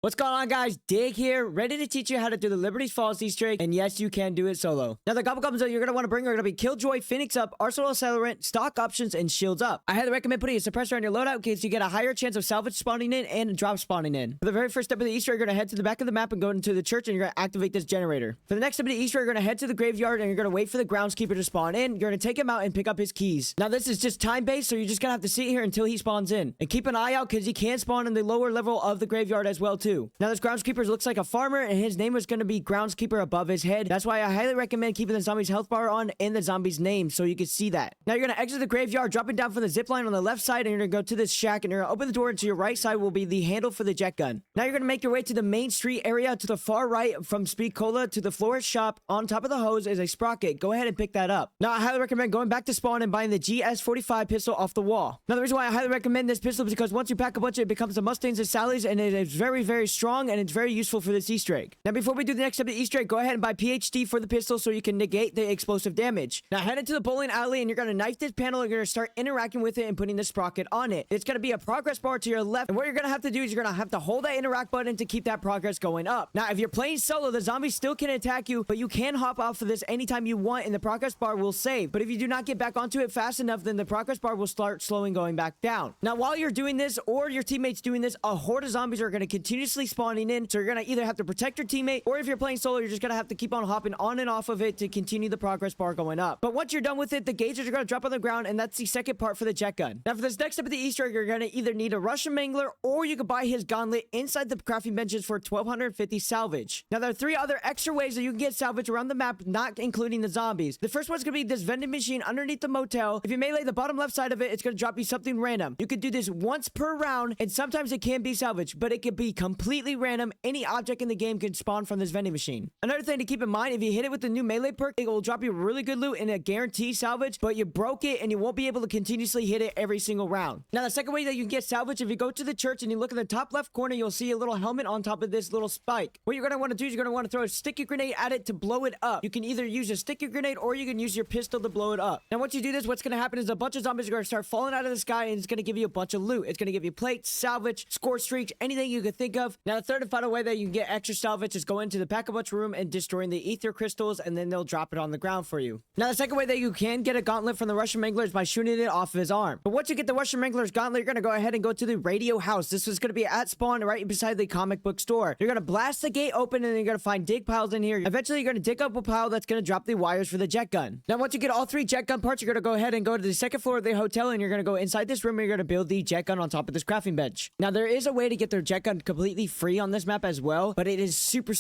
What's going on, guys? Dig here, ready to teach you how to do the Liberty Falls Easter egg, and yes, you can do it solo. Now, the goblins that you're going to want to bring are going to be Killjoy, Phoenix up, Arsenal Accelerant, Stock Options, and Shields up. I highly recommend putting a suppressor on your loadout in case you get a higher chance of salvage spawning in and drop spawning in. For the very first step of the Easter egg, you're going to head to the back of the map and go into the church, and you're going to activate this generator. For the next step of the Easter egg, you're going to head to the graveyard, and you're going to wait for the groundskeeper to spawn in. You're going to take him out and pick up his keys. Now, this is just time-based, so you're just going to have to sit here until he spawns in. And keep an eye out, because he can spawn in the lower level of the graveyard as well, too. Now, this groundskeeper looks like a farmer, and his name was going to be groundskeeper above his head. That's why I highly recommend keeping the zombie's health bar on and the zombie's name so you can see that. Now you're going to exit the graveyard, dropping down from the zip line on the left side, and you're going to go to this shack, and you're going to open the door, and to your right side will be the handle for the jet gun. Now you're going to make your way to the main street area. To the far right from Speed Cola to the florist shop, on top of the hose is a sprocket. Go ahead and pick that up. Now I highly recommend going back to spawn and buying the GS45 pistol off the wall. Now the reason why I highly recommend this pistol is because once you pack a bunch, it becomes the Mustangs and Sallies, and it is very, very strong, and it's very useful for this Easter egg. Now before we do the next step of the Easter egg, go ahead and buy PhD for the pistol so you can negate the explosive damage. Now head into the bowling alley, and you're going to knife this panel, and you're going to start interacting with it and putting the sprocket on it. It's going to be a progress bar to your left, and what you're going to have to do is you're going to have to hold that interact button to keep that progress going up. Now if you're playing solo, the zombies still can attack you, but you can hop off of this anytime you want, and the progress bar will save. But if you do not get back onto it fast enough, then the progress bar will start slowing going back down. Now while you're doing this, or your teammates doing this, a horde of zombies are going to continuously spawning in, so you're going to either have to protect your teammate, or if you're playing solo, you're just going to have to keep on hopping on and off of it to continue the progress bar going up. But once you're done with it, the gauges are going to drop on the ground, and that's the second part for the jet gun. Now for this next step of the Easter egg, you're going to either need a Russian Mangler, or you can buy his gauntlet inside the crafting benches for 1250 salvage. Now there are three other extra ways that you can get salvage around the map, not including the zombies. The first one's going to be this vending machine underneath the motel. If you melee the bottom left side of it, it's going to drop you something random. You could do this once per round, and sometimes it can be salvaged, but it could be completely random. Any object in the game can spawn from this vending machine. Another thing to keep in mind, if you hit it with the new melee perk, it will drop you really good loot and a guarantee salvage, but you broke it and you won't be able to continuously hit it every single round. Now the second way that you can get salvage, if you go to the church and you look in the top left corner, you'll see a little helmet on top of this little spike. What you're going to want to do is you're going to want to throw a sticky grenade at it to blow it up. You can either use a sticky grenade or you can use your pistol to blow it up. Now once you do this, what's going to happen is a bunch of zombies are going to start falling out of the sky, and it's going to give you a bunch of loot. It's going to give you plates, salvage, score streaks, anything you could think of. Now the third and final way that you can get extra salvage is go into the pack-a-punch room and destroying the ether crystals, and then they'll drop it on the ground for you. Now the second way that you can get a gauntlet from the Russian Mangler is by shooting it off of his arm. But once you get the Russian Mangler's gauntlet, you're going to go ahead and go to the radio house. This is going to be at spawn right beside the comic book store. You're going to blast the gate open, and then you're going to find dig piles in here. Eventually you're going to dig up a pile that's going to drop the wires for the jet gun. Now once you get all three jet gun parts, you're going to go ahead and go to the second floor of the hotel, and you're going to go inside this room, and you're going to build the jet gun on top of this crafting bench. Now there is a way to get their jet gun completely free on this map as well, but it is super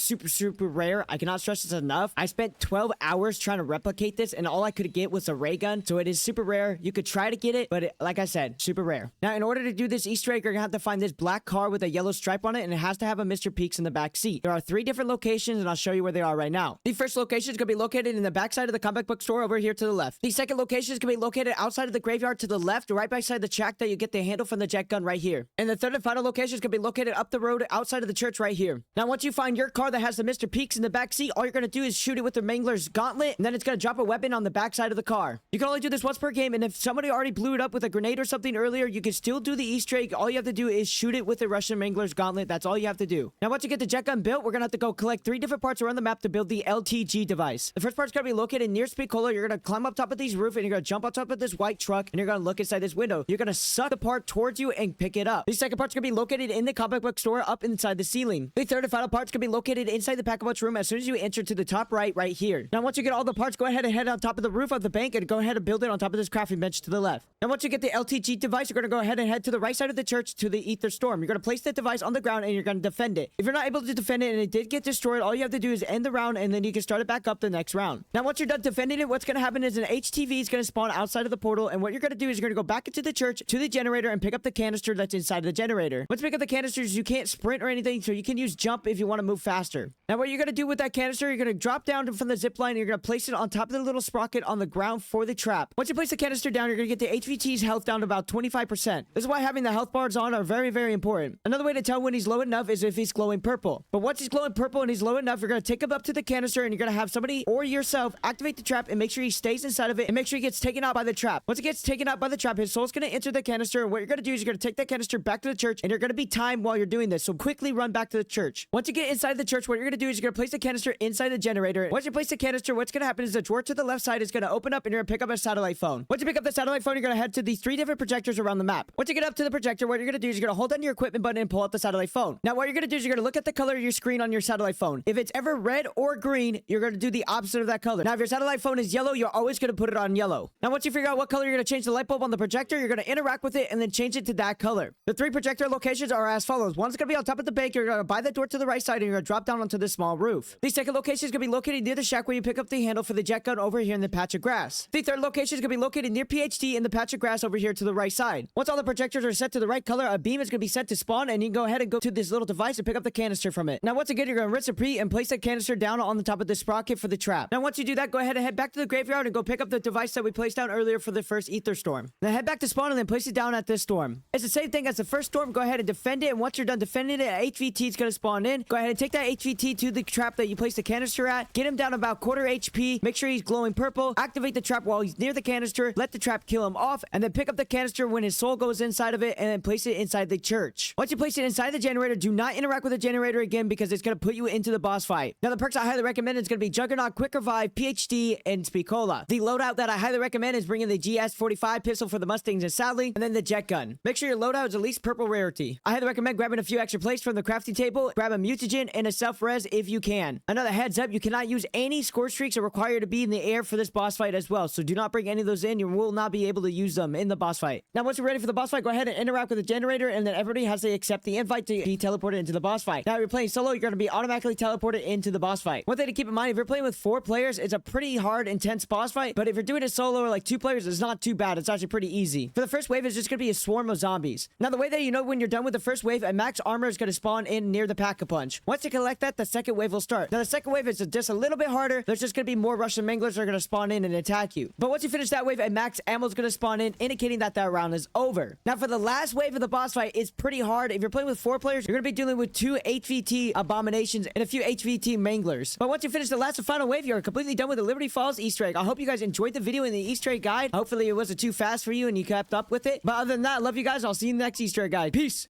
rare. I cannot stress this enough. I spent 12 hours trying to replicate this, and all I could get was a ray gun, so it is super rare. You could try to get it, but like I said, super rare. Now in order to do this Easter egg, you're gonna have to find this black car with a yellow stripe on it, and it has to have a Mr. Peaks in the back seat. There are three different locations, and I'll show you where they are right now. The first location is gonna be located in the back side of the comic book store over here to the left. The second location is gonna be located outside of the graveyard to the left, right beside the shack that you get the handle from the jet gun right here. And the third and final location is gonna be located up the road outside of the church right here. Now once you find your car that has the Mr. Peaks in the back seat, all you're gonna do is shoot it with the Mangler's gauntlet, and then it's gonna drop a weapon on the back side of the car. You can only do this once per game, and if somebody already blew it up with a grenade or something earlier, you can still do the Easter egg. All you have to do is shoot it with the Russian Mangler's gauntlet. That's all you have to do. Now once you get the jet gun built, we're gonna have to go collect three different parts around the map to build the LTG device. The first part's gonna be located near Speed Cola. You're gonna climb up top of these roof, and you're gonna jump on top of this white truck, and you're gonna look inside this window. You're gonna suck the part towards you and pick it up. The second part's gonna be located in the comic book store up inside the ceiling. The third and final part's gonna be located inside the pack-a-punch room as soon as you enter to the top right here. Now once you get all the parts, go ahead and head on top of the roof of the bank and go ahead and build it on top of this crafting bench to the left. Now once you get the LTG device, you're gonna go ahead and head to the right side of the church to the ether storm. You're gonna place the device on the ground, and you're gonna defend it. If you're not able to defend it and it did get destroyed, all you have to do is end the round, and then you can start it back up the next round. Now once you're done defending it, what's gonna happen is an HTV is gonna spawn outside of the portal, and what you're gonna do is you're gonna go back into the church to the generator and pick up the canister that's inside of the generator. Once you pick up the canisters, you can't sprint or anything, so you can use jump if you want to move faster. Now what you're gonna do with that canister, you're gonna drop down from the zip line, and you're gonna place it on top of the little sprocket on the ground for the trap. Once you place the canister down, you're gonna get the HVT's health down to about 25%. This is why having the health bars on are very important. Another way to tell when he's low enough is if he's glowing purple. But once he's glowing purple and he's low enough, you're gonna take him up to the canister, and you're gonna have somebody or yourself activate the trap and make sure he stays inside of it, and make sure he gets taken out by the trap. Once it gets taken out by the trap, his soul's gonna enter the canister, and what you're gonna do is you're gonna take that canister back to the church, and you're gonna be timed while you're doing this. So so quickly run back to the church. Once you get inside the church, what you're going to do is you're going to place the canister inside the generator. Once you place the canister, what's going to happen is the drawer to the left side is going to open up and you're going to pick up a satellite phone. Once you pick up the satellite phone, you're going to head to these 3 different projectors around the map. Once you get up to the projector, what you're going to do is you're going to hold down your equipment button and pull out the satellite phone. Now, what you're going to do is you're going to look at the color of your screen on your satellite phone. If it's ever red or green, you're going to do the opposite of that color. Now, if your satellite phone is yellow, you're always going to put it on yellow. Now, once you figure out what color you're going to change the light bulb on the projector, you're going to interact with it and then change it to that color. The 3 projector locations are as follows. One's going to be on top of the bank. You're going to buy the door to the right side and you're going to drop down onto this small roof. The second location is going to be located near the shack where you pick up the handle for the jet gun over here in the patch of grass. The third location is going to be located near PhD in the patch of grass over here to the right side. Once all the projectors are set to the right color, a beam is going to be set to spawn and you can go ahead and go to this little device and pick up the canister from it. Now, once again, you're going to rinse, repeat, and place the canister down on the top of the sprocket for the trap. Now, once you do that, go ahead and head back to the graveyard and go pick up the device that we placed down earlier for the first ether storm. Now, head back to spawn and then place it down at this storm. It's the same thing as the first storm. Go ahead and defend it, and once you're done defending it, HVT is going to spawn in. Go ahead and take that HVT to the trap that you placed the canister at. Get him down about quarter HP. Make sure he's glowing purple. Activate the trap while he's near the canister. Let the trap kill him off, and then pick up the canister when his soul goes inside of it, and then place it inside the church. Once you place it inside the generator, do not interact with the generator again because it's going to put you into the boss fight. Now, the perks I highly recommend is going to be Juggernaut, Quick Revive, PhD, and Spicola. The loadout that I highly recommend is bringing the GS-45 pistol for the Mustangs and Sadly, and then the jet gun. Make sure your loadout is at least purple rarity. I highly recommend grabbing a few extra plates from the crafting table. Grab a mutagen and a self-res if you can. Another heads up, you cannot use any score streaks that require to be in the air for this boss fight as well, so do not bring any of those in. You will not be able to use them in the boss fight. Now, once you're ready for the boss fight, go ahead and interact with the generator, and then everybody has to accept the invite to be teleported into the boss fight. Now, if you're playing solo, you're going to be automatically teleported into the boss fight. One thing to keep in mind, if you're playing with 4 players, it's a pretty hard, intense boss fight, but if you're doing it solo or like 2 players, it's not too bad. It's actually pretty easy. For the first wave, it's just going to be a swarm of zombies. Now, the way that you know when you're done with the first wave, a max armor is going to spawn in near the pack-a-punch. Once you collect that, the second wave will start. Now, the second wave is just a little bit harder. There's just going to be more Russian manglers that are going to spawn in and attack you. But once you finish that wave, a max ammo is going to spawn in, indicating that that round is over. Now, for the last wave of the boss fight, it's pretty hard. If you're playing with 4 players, you're going to be dealing with 2 HVT abominations and a few HVT manglers. But once you finish the last and final wave, you're completely done with the Liberty Falls Easter egg. I hope you guys enjoyed the video and the Easter egg guide. Hopefully, it wasn't too fast for you and you kept up with it. But other than that, I love you guys. I'll see you in the next Easter egg guide. Peace.